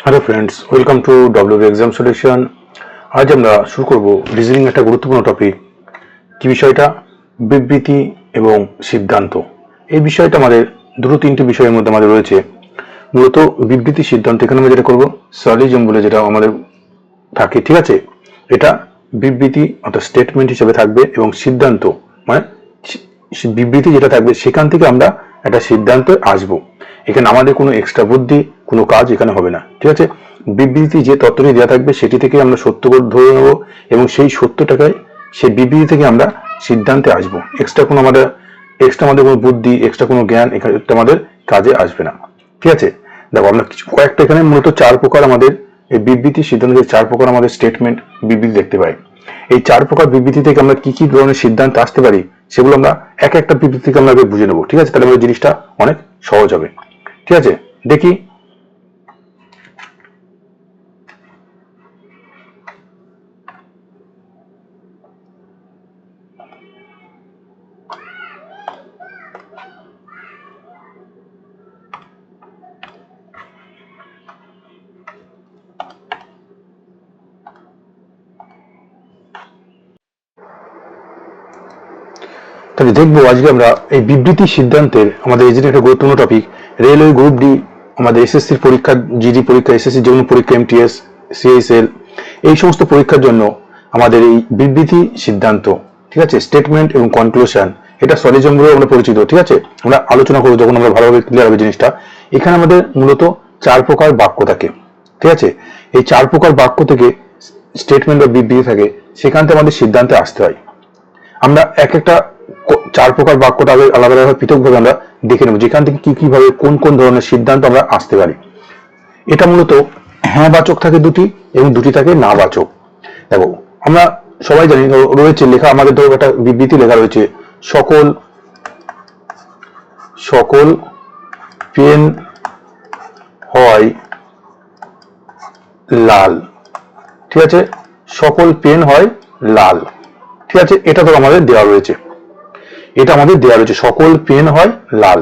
Hello friends, welcome to WB exam solution. আজ আমরা শুরু করব রিজনিং একটা গুরুত্বপূর্ণ টপিক। কি বিষয়টা? বিবৃতি এবং সিদ্ধান্ত। এই বিষয়টা আমাদের দুটো তিনটে বিষয়ের মধ্যে আমাদের রয়েছে। মূলত বিবৃতি সিদ্ধান্ত এখানে আমরা যেটা করবো সলিজম বলে যেটা আমাদের থাকে, ঠিক আছে? এটা বিবৃতি অর্থাৎ স্টেটমেন্ট হিসেবে থাকবে এবং সিদ্ধান্ত মানে বিবৃতি যেটা থাকবে সেখান থেকে আমরা একটা সিদ্ধান্তে আসবো। এখানে আমাদের কোনো এক্সট্রা বুদ্ধি কোনো কাজ এখানে হবে না, ঠিক আছে? বিবৃতি যে তত্ত্বটি দেওয়া থাকবে সেটি থেকে আমরা সত্য ধরে নেব এবং সেই সত্যটাকে সেই বিবৃতি থেকে আমরা সিদ্ধান্তে আসবো। এক্সট্রা আমাদের কোনো বুদ্ধি এক্সট্রা কোনো জ্ঞান এখানে আমাদের কাজে আসবে না, ঠিক আছে? দেখো, আমরা কয়েকটা এখানে মূলত চার প্রকার আমাদের এই বিবৃতি সিদ্ধান্তের চার প্রকার আমাদের স্টেটমেন্ট বিবৃতি দেখতে পাই। এই চার প্রকার বিবৃতি থেকে আমরা কি কি ধরনের সিদ্ধান্ত আসতে পারি সেগুলো আমরা এক একটা বিবৃতি থেকে আমরা বুঝে নেবো, ঠিক আছে? তাহলে আমাদের জিনিসটা অনেক সহজ হবে, ঠিক আছে? দেখি তাহলে দেখবো আজকে আমরা এই বিবৃতি সিদ্ধান্তের আমাদের এই যে একটা গুরুত্বপূর্ণ টপিক। রেলওয়ে গ্রুপ ডি, আমাদের এসএসসির পরীক্ষা, জিডি পরীক্ষা, এসএসসি যে কোনো পরীক্ষা, এমটিএস, সিএসএল, এই সমস্ত পরীক্ষার জন্য আমাদের এই বিবৃতি সিদ্ধান্ত, ঠিক আছে, স্টেটমেন্ট এবং কনক্লুশন, এটা সলিজম বলে আমরা পরিচিত, ঠিক আছে? আমরা আলোচনা করবো যখন আমরা ভালোভাবে ক্লিয়ার হবে জিনিসটা। এখানে আমাদের মূলত চার প্রকার বাক্য থাকে, ঠিক আছে? এই চার প্রকার বাক্য থেকে স্টেটমেন্ট বা বিবৃতি থাকে, সেখান থেকে আমাদের সিদ্ধান্তে আসতে হয়। আমরা এক একটা চার প্রকার বাক্যটা আলাদা আলাদা পৃথকভাবে আমরা দেখে নেব, যেখান থেকে কি কিভাবে কোন কোন ধরনের সিদ্ধান্ত আমরা আসতে পারি। এটা মূলত হ্যাঁ বাচক থাকে দুটি এবং দুটি থাকে না বাচক। দেখো, আমরা সবাই জানি রয়েছে লেখা, আমাদের ধরো একটা বিবৃতি লেখা রয়েছে, সকল পেন হয় লাল, ঠিক আছে? সকল পেন হয় লাল, ঠিক আছে? এটা তো আমাদের দেওয়া রয়েছে, সকল পেন হয় লাল।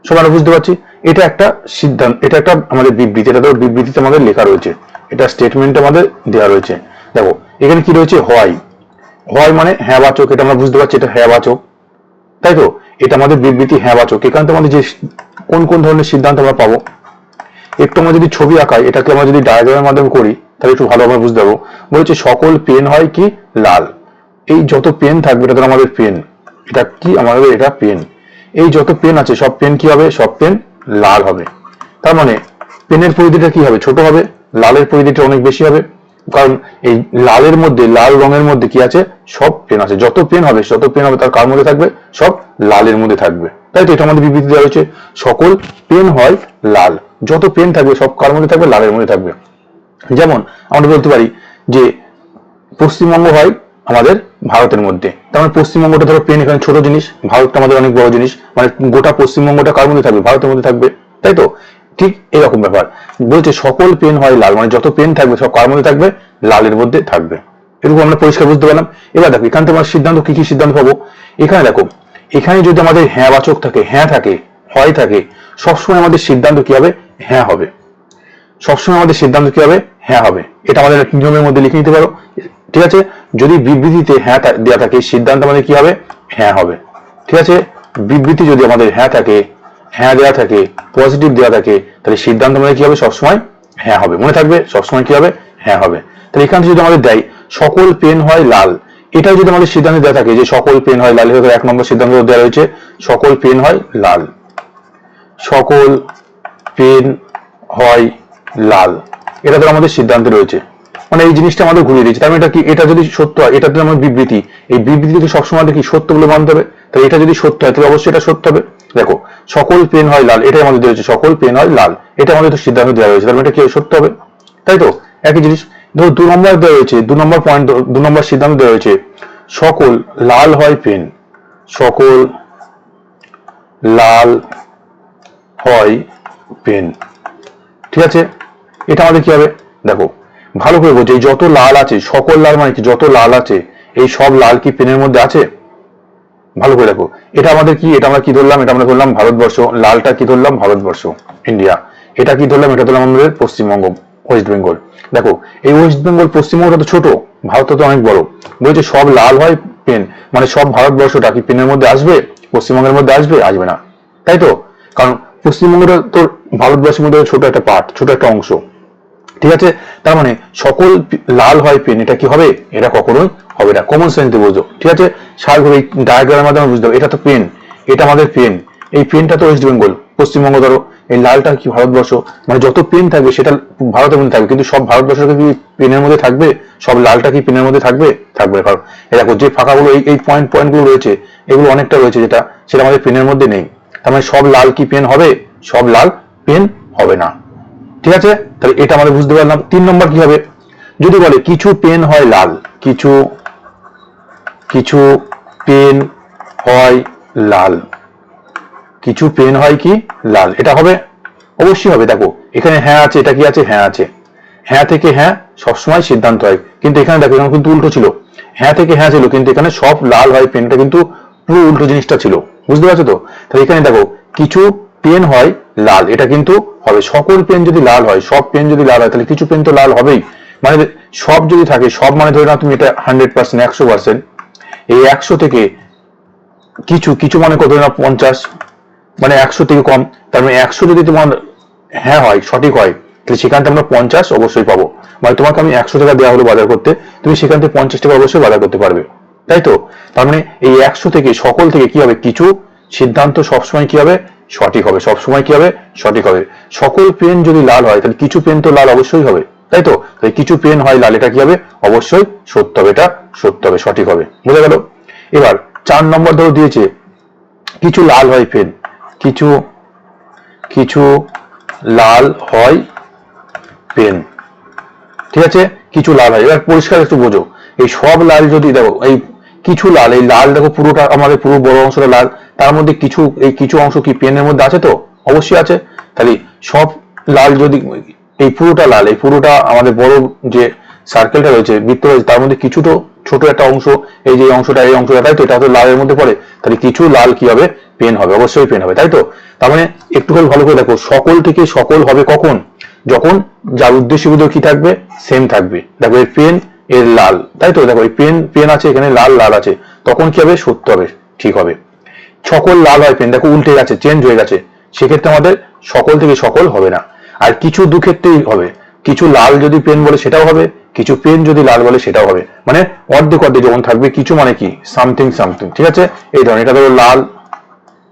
সবাই আমরা বুঝতে পারছি এটা একটা সিদ্ধান্ত, এটা একটা আমাদের বিবৃতি, এটা তো বিবৃতিতে আমাদের লেখা রয়েছে, এটা স্টেটমেন্ট আমাদের দেওয়া রয়েছে। দেখো এখানে কি রয়েছে, হয় মানে হ্যাঁ বাচক, এটা আমরা বুঝতে পারছি এটা হ্যাঁ বাচক, তাই তো? এটা আমাদের বিবৃতি হ্যাঁ বাচক। এখান থেকে আমাদের যে কোন কোন ধরনের সিদ্ধান্ত আমরা পাবো, একটু আমরা যদি ছবি আঁকাই, এটাকে আমরা যদি ডায়াগ্রামের মাধ্যমে করি তাহলে একটু ভালোভাবে বুঝতে পারবো। বলেছে সকল পেন হয় কি লাল। এই যত পেন থাকবে এটা ধরো আমাদের পেন, এটা কি আমাদের এটা পেন। এই যত পেন আছে সব পেন কি হবে, সব পেন লাল হবে। তার মানে পেনের পরিধিটা কি হবে, ছোট হবে, লালের পরিধিটা অনেক বেশি হবে, কারণ এই লালের মধ্যে, লাল রঙের মধ্যে কি আছে, সব পেন আছে। যত পেন হবে তার কার মধ্যে থাকবে, সব লালের মধ্যে থাকবে, তাই তো? এটা আমাদের বিবৃতি দেওয়া হয়েছে, সকল পেন হয় লাল। যত পেন থাকবে সব কার মধ্যে থাকবে, লালের মধ্যে থাকবে। যেমন আমরা বলতে পারি যে পশ্চিমবঙ্গ হয় আমাদের ভারতের মধ্যে, তার মানে পশ্চিমবঙ্গটা ধরো পেন এখানে ছোট জিনিস, ভারতটা আমাদের অনেক বড় জিনিস, মানে গোটা পশ্চিমবঙ্গটা কার মধ্যে থাকবে, ভারতের মধ্যে থাকবে, তাই তো? ঠিক এরকম ব্যাপার। বলছে সকল পেন হয় লাল, মানে যত পেন থাকবে সব কার মধ্যে থাকবে, লালের মধ্যে থাকবে। এরকম আমরা পরিষ্কার বুঝতে পারলাম। এবার দেখো এখান থেকে আমরা সিদ্ধান্ত কি কি সিদ্ধান্ত পাবো। এখানে দেখো, এখানে যদি আমাদের হ্যাঁ বাচক থাকে, হ্যাঁ থাকে, হয় থাকে, সবসময় আমাদের সিদ্ধান্ত কি হবে, হ্যাঁ হবে। সবসময় আমাদের সিদ্ধান্ত কি হবে, হ্যাঁ হবে। এটা আমাদের নিয়মের মধ্যে লিখে নিতে পারো, ঠিক আছে? যদি বিবৃতিতে হ্যাঁ দেওয়া থাকে, সিদ্ধান্ত আমাদের কি হবে, হ্যাঁ হবে, ঠিক আছে? বিবৃতি যদি আমাদের হ্যাঁ থাকে, হ্যাঁ দেওয়া থাকে, পজিটিভ দেওয়া থাকে, তাহলে সিদ্ধান্ত আমাদের কি হবে, সবসময় হ্যাঁ হবে। মনে থাকবে সবসময় কি হবে, হ্যাঁ হবে। তাহলে এখান থেকে যদি আমাদের দেয় সকল পেন হয় লাল, এটাই যদি আমাদের সিদ্ধান্ত দেওয়া থাকে যে সকল পেন হয় লাল, এক নম্বর সিদ্ধান্ত দেওয়া রয়েছে সকল পেন হয় লাল, সকল পেন হয় লাল, এটা তো আমাদের সিদ্ধান্তে রয়েছে। মানে এই জিনিসটা আমাদের ঘুরিয়ে দিচ্ছে। তার মানে এটা কি, এটা যদি সত্য হয়, এটা তো আমার বিবৃতি, এই বিবৃতিকে সবসময় কি সত্য বলে মানতে হবে। তাই এটা যদি সত্য হয় তাহলে অবশ্যই এটা সত্য হবে। দেখো সকল পেন হয় লাল, এটাই আমাদের দেওয়া হয়েছে, সকল পেন হয় লাল, এটা আমাদের তো সিদ্ধান্ত দেওয়া হয়েছে, তার মানে এটা কি সত্য হবে, তাই তো? একই জিনিস ধরো 2 নম্বর দেওয়া হয়েছে, 2 নম্বর পয়েন্ট, 2 নম্বর সিদ্ধান্ত দেওয়া হয়েছে সকল লাল হয় পেন, সকল লাল হয় পেন, ঠিক আছে? এটা আমাদের কি হবে, দেখো ভালো করে বোঝো, এই যত লাল আছে, সকল লাল মানে কি, যত লাল আছে এই সব লাল কি পেনের মধ্যে আছে? ভালো করে দেখো, এটা আমাদের কি, এটা আমরা কি ধরলাম, এটা আমরা ধরলাম ভারতবর্ষ, লালটা কি ধরলাম, ভারতবর্ষ, ইন্ডিয়া। এটা কি ধরলাম, এটা ধরলাম আমাদের পশ্চিমবঙ্গ, ওয়েস্ট বেঙ্গল। দেখো এই ওয়েস্ট বেঙ্গল, পশ্চিমবঙ্গটা তো ছোট, ভারতটা তো অনেক বড়। বলছে সব লাল হয় পেন, মানে সব ভারতবর্ষটা কি পেনের মধ্যে আসবে? পশ্চিমবঙ্গের মধ্যে আসবে? আসবে না, তাই তো। কারণ পশ্চিমবঙ্গটা তো ভারতবর্ষের মধ্যে ছোট একটা পার্ট, ছোট একটা অংশ, ঠিক আছে। তার মানে সকল লাল হয় পেন, এটা কি হবে? এটা কখনোই হবে না। কমন সেন্সে বোঝো, ঠিক আছে। স্বাভাবিক ডায়াগ্রামের মাধ্যমে বুঝতে হবে এটা তো পেন, এটা আমাদের পেন, এই পেনটা তো ওয়েস্ট বেঙ্গল, পশ্চিমবঙ্গ ধরো, এই লালটা কি ভারতবর্ষ। মানে যত পেন থাকবে সেটা ভারতের মধ্যে থাকবে, কিন্তু সব ভারতবর্ষকে কি পেনের মধ্যে থাকবে? সব লালটা কি পেনের মধ্যে থাকবে? থাকবে না। কারণ এই দেখো যে ফাঁকাগুলো, এই পয়েন্টগুলো রয়েছে, এগুলো অনেকটা রয়েছে যেটা, সেটা আমাদের পেনের মধ্যে নেই। তার মানে সব লাল কি পেন হবে? সব লাল পেন হবে না, ঠিক আছে। তাহলে এটা আমাদের বুঝতে পারলাম। 3 নম্বর কি হবে? যদি বলে কিছু পেন হয় লাল, কিছু কিছু পেন হয় লাল, কিছু পেন হয় কি লাল, এটা হবে? অবশ্যই হবে। দেখো এখানে হ্যাঁ আছে, এটা কি আছে? হ্যাঁ আছে। হ্যাঁ থেকে হ্যাঁ সবসময় সিদ্ধান্ত হয়, কিন্তু এখানে দেখো এখানে কিন্তু উল্টো ছিল। হ্যাঁ থেকে হ্যাঁ ছিল, কিন্তু এখানে সব লাল হয় পেনটা কিন্তু পুরো উল্টো জিনিসটা ছিল, বুঝতে পারছো তো। তাহলে এখানে দেখো কিছু পেন হয় লাল, এটা কিন্তু হবে। সকল পেন যদি লাল হয়, সব পেন যদি লাল হয়, তাহলে কিছু পেন তো লাল হবেই। মানে সব যদি থাকে, সব মানে ধরে নাও তুমি এটা 100%, 100%, এই 100 থেকে কিছু কিছু মানে কত, ধরে নাও 50, মানে 100 থেকে কম। তার মানে 100 যদি তোমার হ্যাঁ হয়, সঠিক হয়, তাহলে সেখান থেকে আমরা 50 অবশ্যই পাবো। মানে তোমাকে আমি 100 টাকা দেওয়া হলো বাজার করতে, তুমি সেখান থেকে 50 টাকা অবশ্যই বাজার করতে পারবে, তাই তো। তার মানে এই 100 থেকে, সকল থেকে কি হবে? কিছু সিদ্ধান্ত সবসময় কি হবে? সঠিক হবে। সবসময় কি হবে? সঠিক হবে। সকল পেন যদি লাল হয়, তাহলে কিছু পেন তো লাল অবশ্যই হবে, তাই তো। তাই কিছু পেন হয় লাল, এটা কি হবে? অবশ্যই সত্য হবে, এটা সত্য হবে, সঠিক হবে। বুঝা গেল? এবার 4 নম্বর ধরো দিয়েছে কিছু লাল হয় পেন, কিছু কিছু লাল হয় পেন, ঠিক আছে। কিছু লাল হয়, এবার পরিষ্কার একটু বোঝো। এই সব লাল যদি দেখো, এই কিছু লাল, এই লাল দেখো পুরোটা আমাদের পুরো বড় অংশটা লাল, তার মধ্যে কিছু, এই কিছু অংশ কি পেনের মধ্যে আছে? তো অবশ্যই আছে। তাহলে সব লাল যদি, এই পুরোটা লাল, এই পুরোটা আমাদের বড় যে সার্কেলটা রয়েছে, বৃত্ত রয়েছে, তার মধ্যে কিছু তো ছোট একটা অংশ, এই যে অংশটা, এই অংশটা, তাই তো, এটা তো লালের মধ্যে পড়ে। তাহলে কিছু লাল কি হবে? পেন হবে, অবশ্যই পেন হবে, তাই তো। তার মানে একটু করে ভালো করে দেখো, সকল থেকে সকল হবে কখন? যখন যার উদ্দেশ্যবিধ কি থাকবে? সেম থাকবে। দেখো এই পেন, এর লাল, তাই তো। দেখো এই পেন, পেন আছে এখানে, লাল লাল আছে, তখন কি হবে? সত্য হবে, ঠিক হবে। সকল লাল হয় পেন, দেখো উল্টে গেছে, চেঞ্জ হয়ে গেছে, সেক্ষেত্রে আমাদের সকল থেকে সকল হবে না। আর কিছু দু ক্ষেত্রেই হবে। কিছু লাল যদি পেন বলে সেটাও হবে, কিছু পেন যদি লাল বলে সেটাও হবে। মানে অর্ধেক অর্ধেক যখন থাকবে, কিছু মানে কি সামথিং সামথিং, ঠিক আছে। এই ধরনের, এটা ধরো লাল,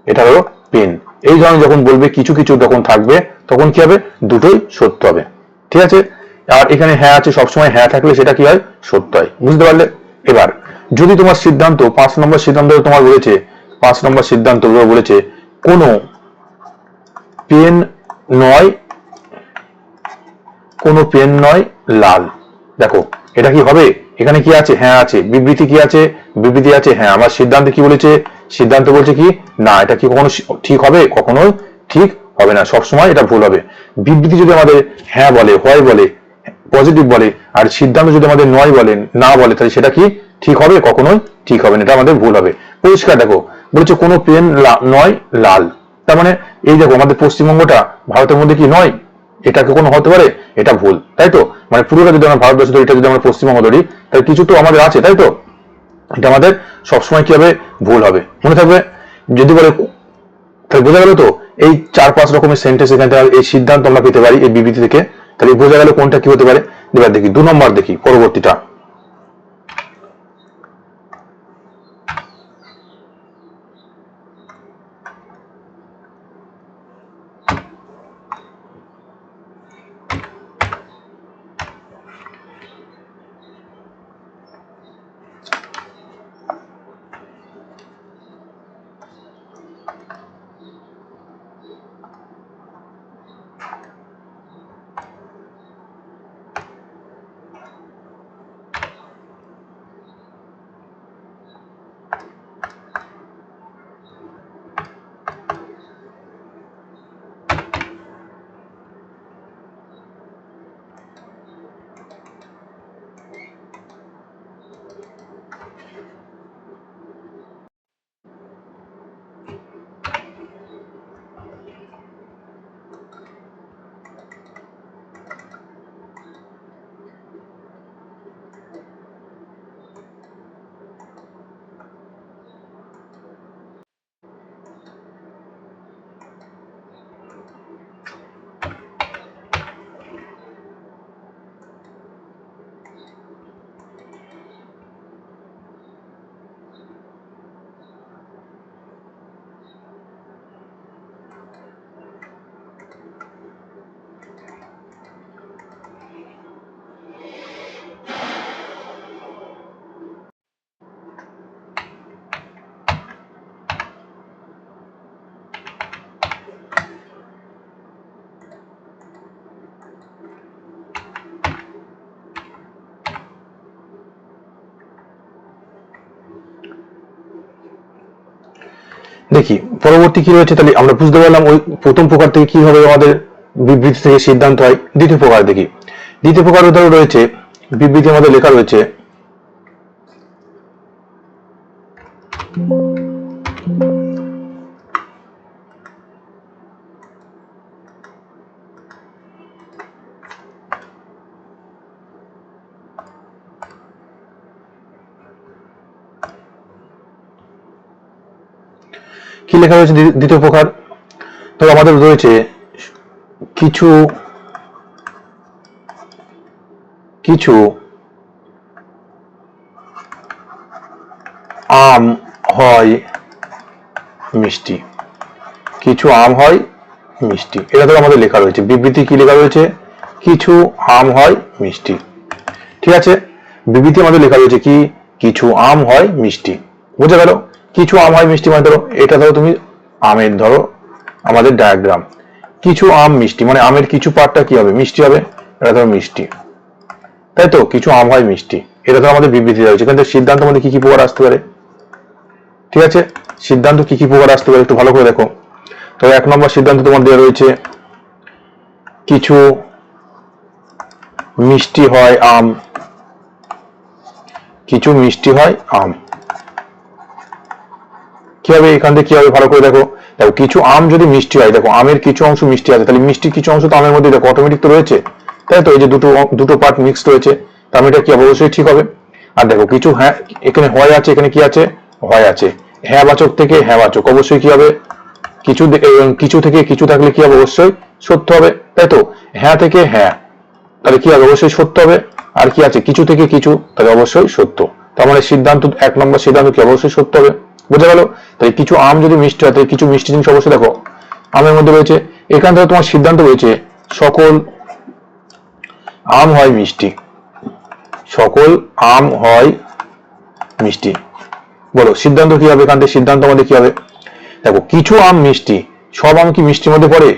এটা হলো পেন, এই ধরনের যখন বলবে কিছু কিছু যখন থাকবে, তখন কি হবে? দুটোই সত্য হবে, ঠিক আছে। আর এখানে হ্যাঁ আছে, সবসময় হ্যাঁ থাকলে সেটা কি হয়? সত্য হয়, বুঝতে পারলে? এবার যদি তোমার সিদ্ধান্ত, 5 নম্বর সিদ্ধান্ত তোমার বলেছে, 5 নম্বর সিদ্ধান্ত বলেছে কোনো পেন নয়, কোনো পেন নয় লাল। দেখো এটা কি হবে? এখানে কি আছে? হ্যাঁ আছে। বিবৃতি কি আছে? বিবৃতি আছে, হ্যাঁ। আমার সিদ্ধান্ত কি বলেছে? সিদ্ধান্ত বলছে কি না, এটা কি কখনো ঠিক হবে? কখনোই ঠিক হবে না, সবসময় এটা ভুল হবে। বিবৃতি যদি আমাদের হ্যাঁ বলে, হয় বলে, পজিটিভ বলে, আর সিদ্ধান্ত যদি আমাদের নয় বলে, না বলে, তাহলে সেটা কি ঠিক হবে? কখনোই ঠিক হবে না, এটা আমাদের ভুল হবে। পরিষ্কার দেখো, বলছে কোনো পেন নয় লাল, তার মানে এই দেখো আমাদের পশ্চিমবঙ্গটা ভারতের মধ্যে কি নয়? এটা কি কোনো হতে পারে? এটা ভুল, তাই তো। মানে পুরোটা যদি আমরা ভারতবর্ষ ধরি, এটা যদি আমরা পশ্চিমবঙ্গ ধরি, তাহলে কিছু তো আমাদের আছে, তাই তো। এটা আমাদের সবসময় কি হবে? ভুল হবে, মনে থাকবে। যদি বলে, তাহলে বোঝা গেল তো, এই 4-5 রকমের সেন্টেন্স এখান থেকে এই সিদ্ধান্ত আমরা পেতে পারি এই বিবৃতি থেকে। তাহলে বোঝা গেল কোনটা কি হতে পারে। এবার দেখি 2 নম্বর, দেখি পরবর্তীটা। দেখি পরবর্তী কি রয়েছে, তাহলে আমরা বুঝতে পারলাম ওই প্রথম প্রকার থেকে কিভাবে আমাদের বিবৃতি থেকে সিদ্ধান্ত হয়। দ্বিতীয় প্রকার দেখি, দ্বিতীয় প্রকার উদাহরণ রয়েছে, বিবৃতি আমাদের লেখা রয়েছে কি লেখা রয়েছে দ্বিতীয় প্রকার, তো আমাদের রয়েছে কিছু কিছু আম হয় মিষ্টি, কিছু আম হয় মিষ্টি, এটা তো আমাদের লেখা রয়েছে। বিবৃতি কি লেখা রয়েছে, কিছু আম হয় মিষ্টি। ঠিক আছে, বিবৃতি আমাদের লেখা রয়েছে কি, কিছু আম হয় মিষ্টি। বুঝে গেল, কিছু আম হয় মিষ্টি মানে ধরো এটা ধরো তুমি আমের ধরো আমাদের ডায়াগ্রাম, কিছু আম মিষ্টি মানে আমের কিছু পার্টটা কি হবে, মিষ্টি হবে, এটা ধরো মিষ্টি, তাই তো, কিছু আম হয় মিষ্টি, এটা তো আমাদের বিবৃতি রয়েছে। কিন্তু সিদ্ধান্ত আমাদের কি কি প্রকার আসতে পারে, ঠিক আছে, সিদ্ধান্ত কি কি প্রকার আসতে পারে একটু ভালো করে দেখো। তো 1 নম্বর সিদ্ধান্ত তোমার দেওয়া রয়েছে কিছু মিষ্টি হয় আম, কিছু মিষ্টি হয় আম। কি হবে এখান থেকে, কি হবে ভালো করে দেখো, দেখো কিছু আম যদি মিষ্টি হয়, দেখো আমের কিছু অংশ মিষ্টি আছে, তাহলে মিষ্টি কিছু অংশ তো আমের মধ্যে দেখো অটোমেটিক তো রয়েছে, তাই তো, এই যে দুটো পার্ট মিক্সড রয়েছে, তার মানে এটা কি অবশ্যই ঠিক হবে। আর দেখো কিছু হ্যাঁ এখানে হয় আছে, এখানে কি আছে, হয় আছে, হ্যাঁ বাচক থেকে হ্যাঁ বাচক, অবশ্যই কি হবে, কিছু কিছু থেকে কিছু থাকলে কি হবে, অবশ্যই সত্য হবে, তাই তো, হ্যাঁ থেকে হ্যাঁ, তাহলে কি হবে, অবশ্যই সত্য হবে। আর কি আছে, কিছু থেকে কিছু, তাহলে অবশ্যই সত্য। তার মানে সিদ্ধান্ত 1 নম্বর সিদ্ধান্ত কি অবশ্যই সত্য হবে। বোঝা গেল, তাই কিছু আম যদি মিষ্টি হয়, তাহলে কিছু মিষ্টি জিনিস অবশ্যই দেখো আমের মধ্যে রয়েছে। এখান থেকে তোমার সিদ্ধান্ত রয়েছে সকল আম হয় মিষ্টি, সকল আম হয় মিষ্টি। বলো সিদ্ধান্ত কি হবে, এখান থেকে সিদ্ধান্ত আমাদের কি হবে, দেখো কিছু আম মিষ্টি, সব আম কি মিষ্টির মধ্যে পড়ে,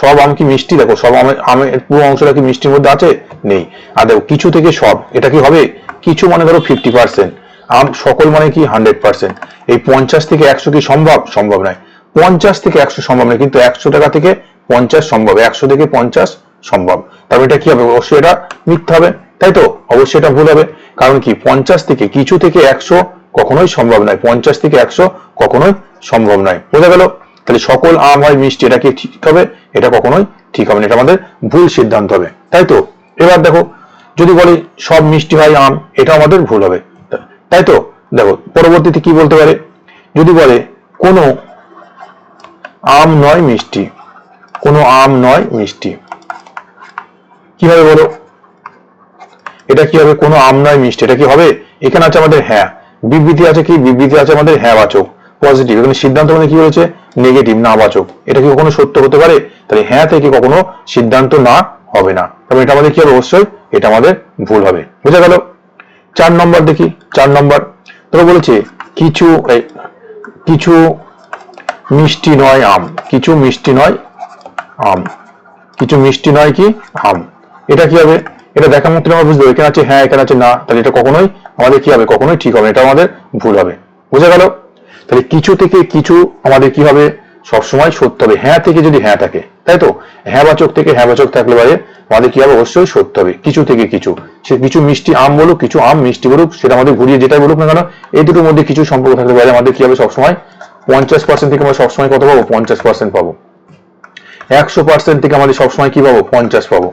সব আম কি মিষ্টি, দেখো সব আমের পুরো অংশটা কি মিষ্টির মধ্যে আছে, নেই। আর দেখো কিছু থেকে সব, এটা কি হবে, কিছু মানে ধরো 50%, আম সকল মানে কি 100%। এই 50 থেকে 100 কি সম্ভব, সম্ভব নয়। 50 থেকে 100 সম্ভব নয়, কিন্তু 100 টাকা থেকে 50 সম্ভব, 100 থেকে 50 সম্ভব। তবে এটা কি হবে, অবশ্যই এটা মিথ্যা হবে, তাই তো, অবশ্যই এটা ভুল হবে। কারণ কি 50 থেকে কিছু থেকে 100 কখনোই সম্ভব নয়, 50 থেকে 100 কখনোই সম্ভব নয়। বোঝা গেল, তাহলে সকল আম হয় মিষ্টি, এটা কি ঠিক হবে, এটা কখনোই ঠিক হবে না, এটা আমাদের ভুল সিদ্ধান্ত হবে, তাই তো। এবার দেখো যদি বলি সব মিষ্টি হয় আম, এটা আমাদের ভুল হবে, তাই তো। দেখো পরবর্তীতে কি বলতে পারে, যদি বলে কোনো আম নয় মিষ্টি, কোনো আম নয় মিষ্টি, কিভাবে বলো, এটা কি হবে, কোনো আম নয় মিষ্টি, এটা কি হবে, এখানে আছে আমাদের হ্যাঁ, বিবৃতি আছে কি, বিবৃতি আছে আমাদের হ্যাঁ বাচক পজিটিভ, এখানে সিদ্ধান্ত মানে কি বলেছে, নেগেটিভ না বাচক, এটা কি কখনো সত্য হতে পারে, তাহলে হ্যাঁ থেকে কখনো সিদ্ধান্ত না হবে না, তবে এটা আমাদের কি হবে, অবশ্যই এটা আমাদের ভুল হবে। বুঝা গেল। 4 নম্বর দেখি, 4 নম্বর ধরো বলেছে কিছু কিছু মিষ্টি নয় আম, কিছু মিষ্টি নয় আম, কিছু মিষ্টি নয় কি আম, এটা কি হবে, এটা দেখা মাত্র আমরা বুঝতে পারি, এখানে আছে হ্যাঁ এখানে আছে না, তাহলে এটা কখনোই আমাদের কি হবে, কখনোই ঠিক হবে, এটা আমাদের ভুল হবে। বুঝা গেল, তাহলে কিছু থেকে কিছু আমাদের কি হবে, সবসময় সত্য হবে, হ্যাঁ থেকে যদি হ্যাঁ থাকে, তাই তো, হ্যাঁ বাচক থেকে হ্যাঁ বাচক থাকলে পারে আমাদের কি হবে, অবশ্যই সত্য হবে। কিছু থেকে কিছু, সে কিছু মিষ্টি আম বলুক, কিছু আম মিষ্টি বলুক, সেটা আমাদের ঘুরিয়ে যেটাই বলুক না কেন, এই দুটোর মধ্যে কিছু সম্পর্ক থাকলে পারে আমাদের কি হবে, সবসময় 50% থেকে আমরা সবসময় কত পাবো, 50% পাবো। 100% থেকে আমাদের সবসময় কি পাবো, 50 পাবো,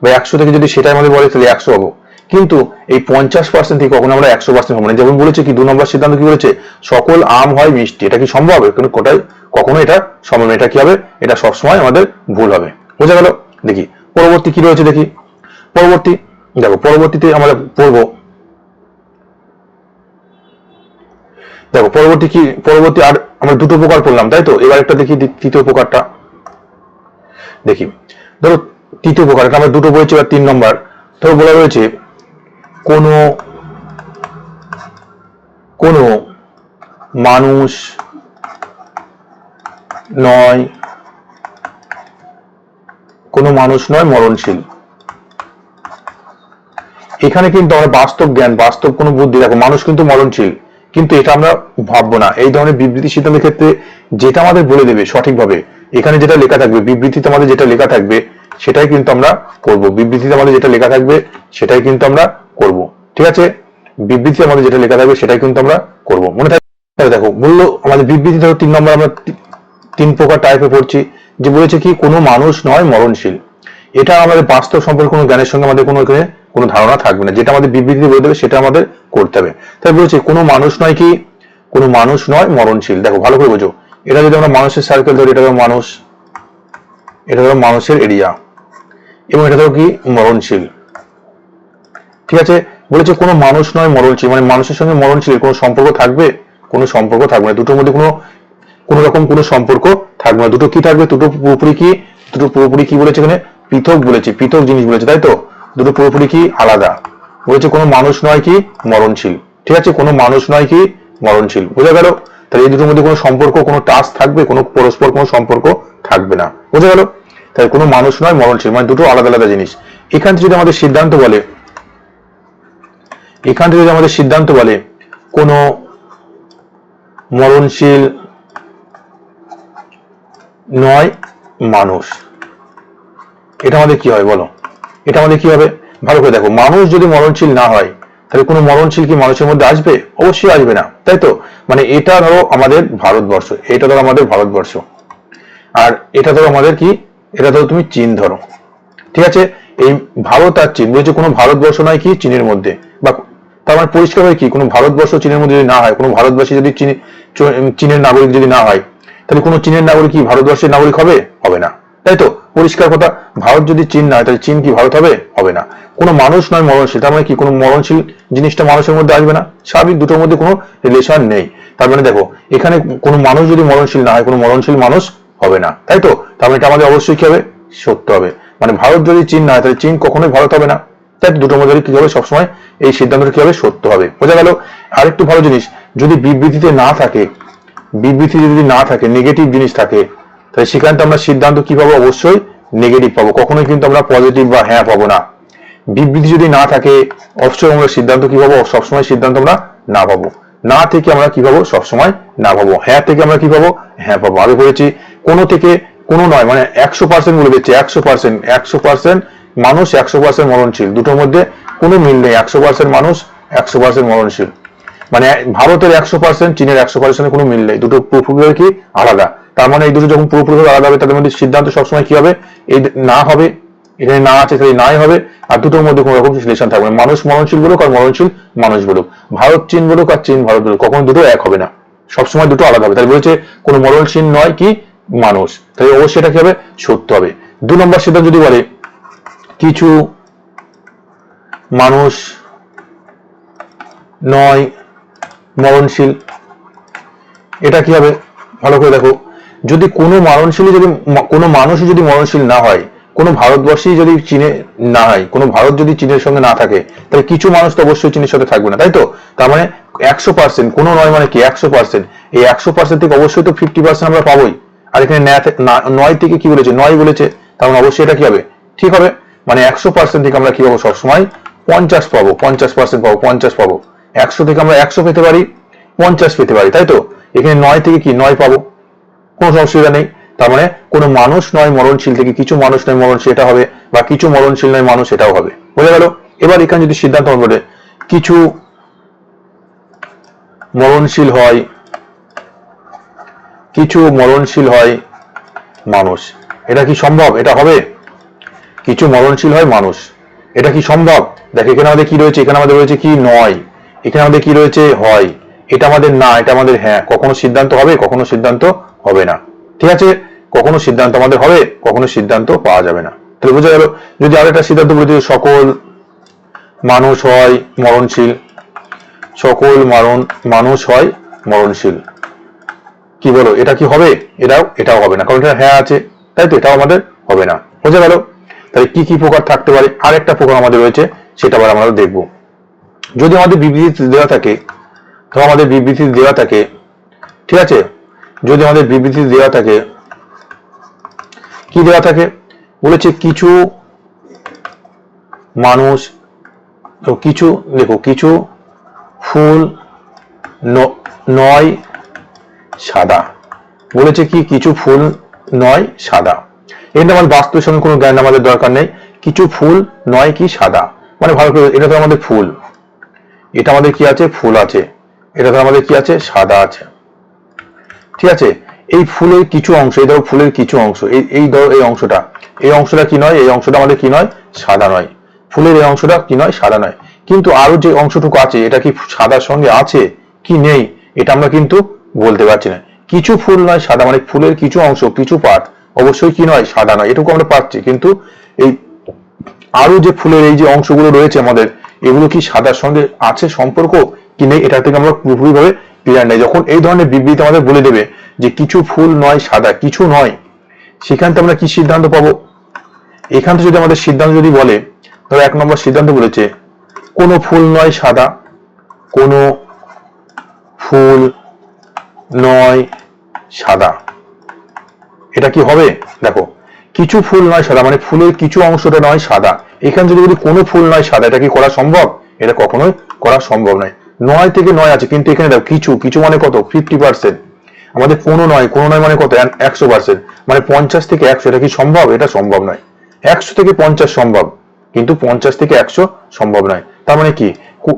বা 100 থেকে যদি সেটাই আমাদের বলে তাহলে 100 পাবো। কিন্তু এই 50% থেকে কখনো আমরা 100% পাবো না। যেমন বলেছে কি 2 নম্বর সিদ্ধান্ত কি বলেছে, সকল আম হয় মিষ্টি, এটা কি সম্ভব, কিন্তু কখনো এটা সম্ভব না, এটা কি হবে, এটা সবসময় আমাদের ভুল হবে। বোঝা গেল। দেখি পরবর্তী কি রয়েছে, দেখি পরবর্তী, দেখো পরবর্তীতে আমরা পড়বো, দেখো পরবর্তী কি, পরবর্তী আর আমরা দুটো প্রকার পড়লাম, তাই তো। এবার একটা দেখি তৃতীয় প্রকারটা দেখি, ধরো তৃতীয় প্রকার, এটা আমরা দুটো পড়েছি, এবার 3 নম্বর ধরো বলা রয়েছে কোনো কোনো মানুষ নয়, কোনো মানুষ নয় মরণশীল। এখানে কিন্তু আমরা বাস্তব জ্ঞান, বাস্তব কোনো বুদ্ধি, দেখো মানুষ কিন্তু মরণশীল, কিন্তু এটা আমরা ভাববো না। এই ধরনের বিবৃতি সিদ্ধান্তের ক্ষেত্রে যেটা আমাদের বলে দেবে সঠিকভাবে, এখানে যেটা লেখা থাকবে, বিবৃতিতে আমাদের যেটা লেখা থাকবে সেটাই কিন্তু আমরা করব। বিবৃতিতে আমাদের যেটা লেখা থাকবে সেটাই কিন্তু আমরা করব। ঠিক আছে, বিবৃতিতে আমাদের যেটা লেখা থাকবে সেটাই কিন্তু আমরা করব। মনে থাকবে। দেখো বললো আমাদের বিবৃতি, ধরো 3 নম্বর আমরা 3 প্রকার টাইপে পড়ছি, যে বলেছে কি কোনো মানুষ নয় মরণশীল। এটা আমাদের বাস্তব সম্পর্কে কোনো জ্ঞানের সঙ্গে আমাদের কোনো ধারণা থাকবে না। যেটা আমাদের বিবৃতিতে বলে দেবে সেটা আমাদের করতে হবে। তাই বলেছে কোনো মানুষ নয় কি, কোনো মানুষ নয় মরণশীল। দেখো ভালো করে বোঝো, এটা যদি আমরা মানুষের সার্কেল ধরি, এটা হলো মানুষ, এটা হলো মানুষের এরিয়া, এবং এটা ধরো কি মরণশীল। ঠিক আছে, বলেছে কোনো মানুষ নয় মরণশীল, মানে মানুষের সঙ্গে মরণশীল কোনো সম্পর্ক থাকবে? কোনো সম্পর্ক থাকবে না। দুটোর মধ্যে কোনো রকম কোনো সম্পর্ক থাকবে না। দুটো কি থাকবে? দুটো পুরোপুরি কি বলেছে এখানে? পৃথক বলেছে, পৃথক জিনিস বলেছে, তাই তো? দুটো পুরোপুরি কি আলাদা। বলেছে কোনো মানুষ নয় কি মরণশীল। ঠিক আছে, কোনো মানুষ নয় কি মরণশীল। বোঝা গেল? তাহলে এই দুটোর মধ্যে কোনো সম্পর্ক, কোনো টাচ থাকবে? কোনো পরস্পর কোনো সম্পর্ক থাকবে না। বোঝা গেল? তাহলে কোনো মানুষ নয় মরণশীল, মানে দুটো আলাদা আলাদা জিনিস। এখান থেকে যদি আমাদের সিদ্ধান্ত বলে, কোনো মরণশীল নয় মানুষ, এটা আমাদের কি হয় বলো? এটা আমাদের কি হবে? ভালো করে দেখো, মানুষ যদি মরণশীল না হয় তাহলে কোনো মরণশীল কি মানুষের মধ্যে আসবে? অবশ্যই আসবে না, তাই তো? মানে এটা ধরো আমাদের ভারতবর্ষ, এটা ধরো আমাদের ভারতবর্ষ, আর এটা ধরো আমাদের কি, এটা ধরো তুমি চীন ধরো। ঠিক আছে, এই ভারত আর চীন বলছে কোনো ভারতবর্ষ নয় কি চীনের মধ্যে, বা তার মানে পরিষ্কার হয় কি কোনো ভারতবর্ষ চীনের মধ্যে যদি না হয়, কোনো ভারতবাসী যদি চীনের নাগরিক যদি না হয়, তাহলে কোনো চীনের নাগরিক কি ভারতবর্ষের নাগরিক হবে? হবে না, তাই তো? পরিষ্কার কথা। ভারত যদি চীন না হয় তাহলে চীন কি ভারত হবে? হবে না। কোনো মানুষ নয় মরণশীল, তার মানে কি কোনো মরণশীল জিনিসটা মানুষের মধ্যে আসবে না। স্বাভাবিক, দুটোর মধ্যে কোনো রিলেশন নেই। তার মানে দেখো এখানে কোনো মানুষ যদি মরণশীল না হয়, কোনো মরণশীল মানুষ হবে না, তাই তো? তার মানে এটা আমাদের অবশ্যই কি হবে? সত্য হবে। মানে ভারত যদি চীন না হয় তাহলে চীন কখনোই ভারত হবে না, তাই তো? দুটোর মধ্যে কি হবে? সবসময় এই সিদ্ধান্তটা কি হবে? সত্য হবে। বোঝা গেল? আরেকটু ভালো জিনিস, যদি বিবৃতিতে না থাকে, বিবৃতি যদি না থাকে, নেগেটিভ জিনিস থাকে, তাহলে সেখানে তো আমরা সিদ্ধান্ত কি পাবো? অবশ্যই নেগেটিভ পাবো। কখনোই কিন্তু আমরা পজিটিভ বা হ্যাঁ পাবো না। বিবৃতি যদি না থাকে অবশ্যই আমরা সিদ্ধান্ত কি পাবো? সবসময় সিদ্ধান্ত আমরা না পাবো। না থেকে আমরা কি পাবো? সবসময় না পাবো। হ্যাঁ থেকে আমরা কি পাবো? হ্যাঁ পাবো। আগে বলেছি কোনো থেকে কোনো নয়, মানে 100% বলে দিচ্ছে, 100% মানুষ, 100% মরণশীল। দুটোর মধ্যে কোনো মিল নেই। 100% মানুষ, 100% মরণশীল। মানে ভারতের 100%, চীনের 100% কোনো মিল নেই। দুটো পুরোপুরি কি আলাদা। তার মানে এই দুটো যখন পুরোপুরি আলাদা হবে, তাদের মধ্যে সিদ্ধান্ত সবসময় কি হবে? এই না হবে, এখানে না আছে তাহলে নাই হবে, আর দুটোর মধ্যে কোনো রকম রিলেশন থাকবে না। মানুষ মরণশীল বলুক আর মরণশীল মানুষ বলুক, ভারত চীন বলুক আর চীন ভারত বলুক, কখনো দুটো এক হবে না, সবসময় দুটো আলাদা হবে। তাহলে বলেছে কোনো মরণশীল নয় কি মানুষ, তাহলে অবশ্যই এটা কি হবে? সত্য হবে। 2 নম্বর সিদ্ধান্ত যদি বলে কিছু মানুষ নয় মরণশীল, এটা কি হবে? ভালো করে দেখো, যদি কোনো মানুষই যদি মরণশীল না হয়, কোনো ভারতবর্ষী যদি চীনে না হয়, কোনো ভারত যদি চীনের সঙ্গে না থাকে, তাহলে কিছু মানুষ তো অবশ্যই চীনের সাথে থাকবে না, তাই তো? তার মানে 100%, কোনো নয় মানে কি 100%, এই 100% থেকে অবশ্যই তো 50% আমরা পাবোই। আর এখানে নয় থেকে কি বলেছে? নয় বলেছে, তার মানে অবশ্যই এটা কি হবে? ঠিক হবে। মানে 100% থেকে আমরা কি পাবো? সবসময় 50 পাবো, 50% পাবো, 50 পাবো। 100 থেকে আমরা 100 পেতে পারি, 50 পেতে পারি, তাই তো? এখানে 9 থেকে কি 9 পাবো, কোনো অসুবিধা নেই। তার মানে কোনো মানুষ নয় মরণশীল থেকে কিছু মানুষ নয় মরণশীল, এটা হবে, বা কিছু মরণশীল নয় মানুষ, এটাও হবে। বোঝা গেল? এবার এখানে যদি সিদ্ধান্ত বলে কিছু মরণশীল হয়, কিছু মরণশীল হয় মানুষ, এটা কি সম্ভব? এটা হবে? কিছু মরণশীল হয় মানুষ, এটা কি সম্ভব? দেখো এখানে আমাদের কি রয়েছে? এখানে আমাদের রয়েছে কি নয়, এখানে আমাদের কি রয়েছে? হয়। এটা আমাদের না, এটা আমাদের হ্যাঁ। কখনো সিদ্ধান্ত হবে, কখনো সিদ্ধান্ত হবে না। ঠিক আছে, কখনো সিদ্ধান্ত আমাদের হবে, কখনো সিদ্ধান্ত পাওয়া যাবে না। তাহলে বোঝা গেল? যদি আরেকটা সিদ্ধান্ত বলে দিই সকল মানুষ হয় মরণশীল, সকল মানুষ হয় মরণশীল, কি বলো? এটা কি হবে? এটাও হবে না, কারণ এটা হ্যাঁ আছে, তাই তো? এটাও আমাদের হবে না। বোঝা গেল? তাহলে কি কি প্রকার থাকতে পারে? আরেকটা প্রকার আমাদের রয়েছে, সেটা আবার আমরা দেখবো। যদি আমাদের বিবৃতি দেওয়া থাকে, তো আমাদের বিবৃতি দেওয়া থাকে, ঠিক আছে, যদি আমাদের বিবৃতি দেওয়া থাকে, কি দেওয়া থাকে? বলেছে কিছু মানুষ, তো কিছু দেখো, কিছু ফুল নয় সাদা। বলেছে কি কিছু ফুল নয় সাদা। এটা আমাদের বাস্তবের সঙ্গে কোনো জ্ঞান আমাদের দরকার নেই। কিছু ফুল নয় কি সাদা, মানে ভালো করে এটা তো আমাদের ফুল, এটা আমাদের কি আছে ফুল আছে, এটা তো আমাদের কি আছে সাদা আছে। ঠিক আছে, এই ফুলের কিছু অংশ, এই ধরো ফুলের কিছু অংশ, এই ধরো এই অংশটা কি নয়, এই অংশটা আমাদের কি নয় সাদা নয়। ফুলের এই অংশটা কি নয় সাদা নয়। কিন্তু আরো যে অংশটুকু আছে এটা কি সাদার সঙ্গে আছে কি নেই এটা আমরা কিন্তু বলতে পারছি না। কিছু ফুল নয় সাদা মানে ফুলের কিছু অংশ কিছু পার্ট অবশ্যই কি নয় সাদা নয়, এটুকু আমরা পাচ্ছি। কিন্তু এই আরো যে ফুলের এই যে অংশগুলো রয়েছে আমাদের, এগুলো কি সাদার সঙ্গে আছে সম্পর্ক কি নেই, এটা থেকে আমরা পুরোপুরি ভাবে ক্লিয়ার নেই। যখন এই ধরনের বিবৃতি আমাদের বলে দেবে যে কিছু ফুল নয় সাদা কিছু নয়, সেখান থেকে আমরা কি সিদ্ধান্ত পাবো? এখান থেকে যদি আমাদের সিদ্ধান্ত যদি বলে, ধরো 1 নম্বর সিদ্ধান্ত বলেছে কোনো ফুল নয় সাদা, কোনো ফুল নয় সাদা, এটা কি হবে? দেখো কিছু ফুল নয় সাদা মানে ফুলের কিছু অংশটা নয় সাদা, এখানে যদি বলি কোনো ফুল নয় সাদা, এটা কি করা সম্ভব? এটা কখনোই করা সম্ভব নয়। 9 থেকে 9 আছে, কিন্তু এখানে দেখো কিছু কিছু মানে কত 50%, আমাদের কোনো নয় মানে কত 100%, মানে 50 থেকে 100, এটা কি সম্ভব? এটা সম্ভব নয়। 100 থেকে 50 সম্ভব, কিন্তু 50 থেকে 100 সম্ভব নয়। তার মানে কি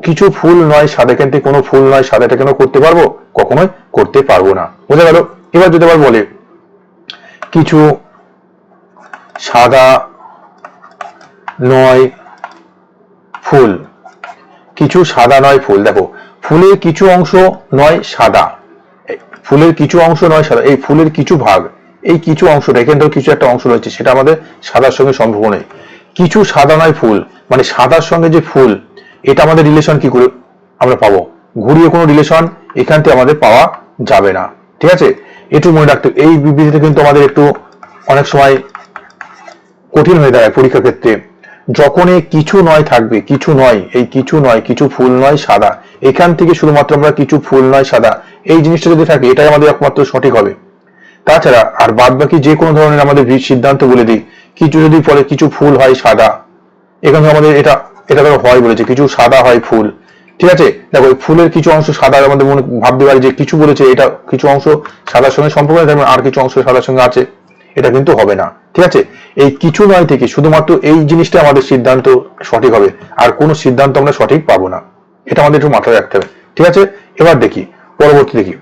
কিছু ফুল নয় সাদা, এখান থেকে কোনো ফুল নয় সাদা, এটা কেন করতে পারবো? কখনোই করতে পারবো না। বোঝা গেল? এবার যদি আবার বলে কিছু সাদা নয় ফুল, কিছু সাদা নয় ফুল, দেখো ফুলের কিছু অংশ নয় সাদা, ফুলের কিছু অংশ নয় সাদা, এই ফুলের কিছু ভাগ, এই কিছু অংশটা এখান থেকে কিছু একটা অংশ রয়েছে সেটা আমাদের সাদার সঙ্গে সম্পর্ক নেই। কিছু সাদা নয় ফুল মানে সাদার সঙ্গে যে ফুল, এটা আমাদের রিলেশন কি করে আমরা পাবো? ঘুরিয়ে কোনো রিলেশন এখান থেকে আমাদের পাওয়া যাবে না। ঠিক আছে, একটু মনে রাখতে, এই বিবৃতিতে কিন্তু আমাদের একটু অনেক সময় কঠিন হয়ে দাঁড়ায় পরীক্ষার ক্ষেত্রে। যখন এই কিছু নয় থাকবে, কিছু নয়, এই কিছু নয় কিছু ফুল নয় সাদা, এখান থেকে শুধুমাত্র আমরা কিছু ফুল নয় সাদা এই জিনিসটা যদি থাকে, এটাই আমাদের একমাত্র সঠিক হবে। তাছাড়া আর বাদ বাকি যে কোনো ধরনের আমাদের সিদ্ধান্ত বলে দিই, কিছু যদি পরে কিছু ফুল হয় সাদা, এখানে আমাদের এটা এটা ধরো হয় বলেছে কিছু সাদা হয় ফুল। ঠিক আছে, দেখো ফুলের কিছু অংশ সাদা, আমাদের মনে ভাবতে পারি যে কিছু বলেছে এটা কিছু অংশ সাদার সঙ্গে সম্পর্ক আছে, আর কিছু অংশ সাদার সঙ্গে আছে, এটা কিন্তু হবে না। ঠিক আছে, এই কিছু নয় থেকে শুধুমাত্র এই জিনিসটা আমাদের সিদ্ধান্ত সঠিক হবে, আর কোনো সিদ্ধান্ত আমরা সঠিক পাবো না। এটা আমাদের একটু মাথায় রাখতে হবে। ঠিক আছে, এবার দেখি পরবর্তী দেখি।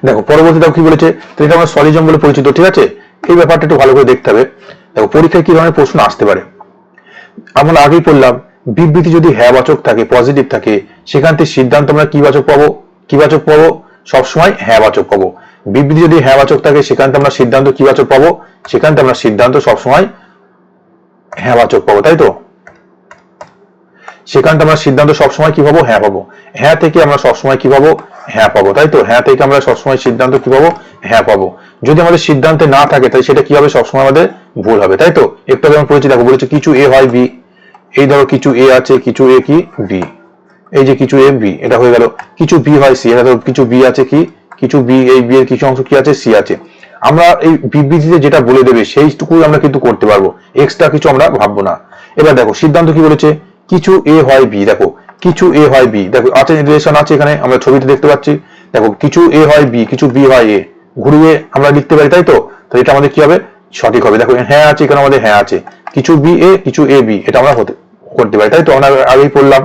দেখো পরবর্তী দেখো কি বলেছে, তো এটা আমরা সলিজম বলে পরিচিত। ঠিক আছে, এই ব্যাপারটা একটু ভালো করে দেখতে হবে। দেখো পরীক্ষায় কি ধরনের প্রশ্ন আসতে পারে, আমরা আগেই বললাম বিবৃতি যদি হ্যাঁ বাচক থাকে পজিটিভ থাকে, সেখান থেকে সিদ্ধান্ত আমরা কি বাচক পাবো? কি বাচক পাবো? সবসময় হ্যাঁ বাচক পাবো। বিবৃতি যদি হ্যাঁ বাচক থাকে সেখান থেকে আমরা সিদ্ধান্ত কি বাচক পাবো? সেখান থেকে আমরা সিদ্ধান্ত সবসময় হ্যাঁ বাচক পাবো, তাই তো? সেখান থেকে আমরা সিদ্ধান্ত সবসময় কি পাবো? হ্যাঁ পাবো। হ্যাঁ থেকে আমরা সবসময় কি পাবো? হ্যাঁ পাবো, তাই তো? হ্যাঁ থেকে আমরা সবসময় সিদ্ধান্ত কি পাবো? হ্যাঁ পাবো। যদি আমাদের সিদ্ধান্তে না থাকে তাই সেটা কি হবে? সবসময় আমাদের ভুল হবে, তাই তো? একটু যেমন পড়েছি, দেখো বলেছে কিছু এ হয় বি, এই ধরো কিছু এ আছে, কিছু এ কি বি, এই যে কিছু এ বি, এটা হয়ে গেল। কিছু বি হয় সি, এটা ধরো কিছু বি আছে কি কিছু বি, এই বি এর কিছু অংশ কি আছে সি আছে। আমরা এই বিবৃতিতে যেটা বলে দেবে সেইটুকুই আমরা কিন্তু করতে পারবো, এক্সট্রা কিছু আমরা ভাববো না। এবার দেখো সিদ্ধান্ত কি বলেছে, কিছু এ হয় বি, দেখো কিছু এ হয় বি, দেখো আছে রিলেশন আছে এখানে আমরা ছবিতে দেখতে পাচ্ছি। দেখো কিছু এ হয় বি, কিছু বি হয় এ, ঘুরিয়ে আমরা লিখতে পারি, তাই তো? তো এটা আমাদের কি হবে? সঠিক হবে। দেখো হ্যাঁ আছে এখানে, আমাদের হ্যাঁ আছে, কিছু বি এ কিছু এ বি, এটা আমরা করতে পারি, তাই তো? আমরা আগেই পড়লাম।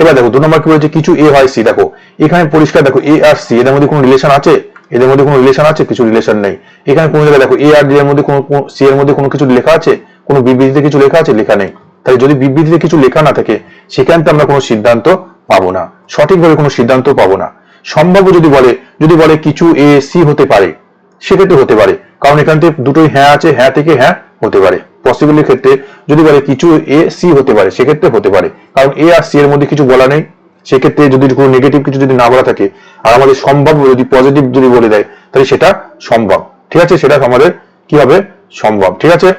এবার দেখো 2 নম্বর কি বলেছে, কিছু এ হয় সি, দেখো এখানে পরিষ্কার, দেখো এ আর সি এদের মধ্যে কোনো রিলেশন আছে? এদের মধ্যে কোনো রিলেশন আছে? কিছু রিলেশন নেই। এখানে কোন জায়গায় দেখো এ আর ডি এর মধ্যে কোনো সি এর মধ্যে কোনো কিছু লেখা আছে? কোনো বিবৃতিতে কিছু লেখা আছে? লেখা নেই। তাই যদি বিবৃতিতে কিছু লেখা না থাকে সেখান থেকে আমরা কোনো সিদ্ধান্ত পাবো না, সঠিকভাবে কোনো সিদ্ধান্ত পাবো না। সম্ভাব্য যদি বলে কিছু এ সি হতে পারে, সেক্ষেত্রে হতে পারে, কারণ এখান থেকে দুটোই হ্যাঁ আছে, হ্যাঁ থেকে হ্যাঁ হতে পারে। পসিবলের ক্ষেত্রে যদি বলে কিছু এ সি হতে পারে, সেক্ষেত্রে হতে পারে, কারণ এ আর সি এর মধ্যে কিছু বলা নেই। সেক্ষেত্রে যদি কোনো নেগেটিভ কিছু যদি না বলা থাকে, আর আমাদের সম্ভাব্য যদি পজিটিভ যদি বলে দেয়, তাহলে সেটা সম্ভব। ঠিক আছে, সেটা আমাদের কি হবে? সম্ভব। ঠিক আছে,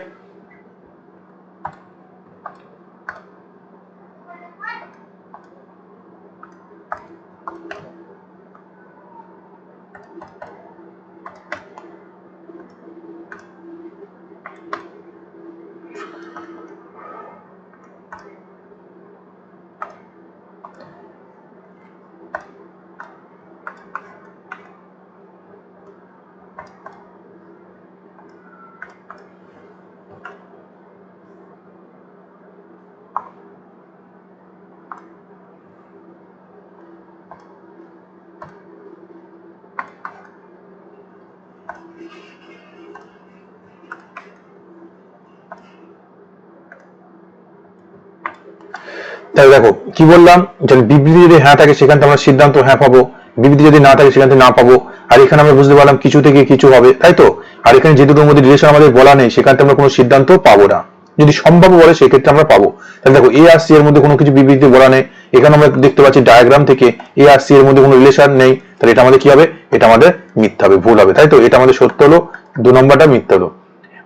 তাহলে দেখো কি বললাম, যে বিবৃতি যদি হ্যাঁ থাকে সেখান থেকে আমরা সিদ্ধান্ত হ্যাঁ পাবো, বিবৃতি যদি না থাকে সেখান থেকে না পাবো। আর এখানে আমরা বুঝতে পারলাম কিছু থেকে কিছু হবে, তাই তো। আর এখানে যে দুটোর মধ্যে রিলেশন আমাদের বলা নেই সেখান থেকে আমরা কোনো সিদ্ধান্ত পাবো না। যদি সম্ভব বলে সেক্ষেত্রে আমরা পাবো। তাহলে দেখো এ আর সি এর মধ্যে কোনো কিছু বিবৃতি বলা নেই, এখানে আমরা দেখতে পাচ্ছি ডায়াগ্রাম থেকে এ আর সি এর মধ্যে কোনো রিলেশন নেই, তাহলে এটা আমাদের কি হবে, এটা আমাদের মিথ্যা হবে, ভুল হবে, তাই তো। এটা আমাদের সত্য হলো, 2 নম্বরটা মিথ্যা হলো।